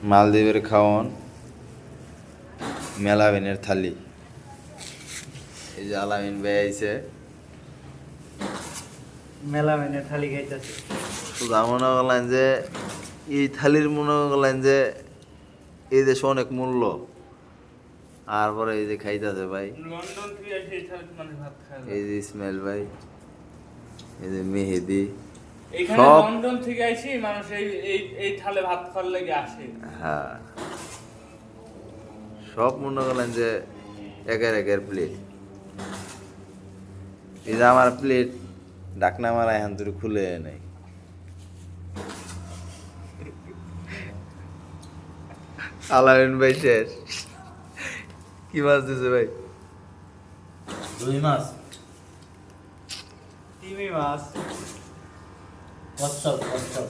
মালদ্বীপের খাওয়ান মেলাবিনের থালি। এই যে আলামিন ভাই আইছে, মেলামেনের থালি খাইতেছে। শুধু মনে করলেন যে এই থালির মনে করলেন যে এই দেশে অনেক মূল্য। আর পরে এই যে খাইতেছে ভাই, লন্ডন থেকে এসে এই থালিতে মানুষ ভাত খায় না। এই যে ইসমাইল ভাই, এই যে মেহেদি, এইখানে সব লন্ডন থেকে এসে মানুষ এই এই এই থালে ভাত খাওয়ার লেগে আসে। হ্যাঁ সব মনে করলেন যে একের একের প্লেট। এই যে আমার প্লেট ডাকনা মারা এখন তুই খুলে নাই। আলামিন ভাই শেষ। কি মাছ দিছে ভাই? রুই মাছ, তিমি মাছ, কচ্ছপ কচ্ছপ।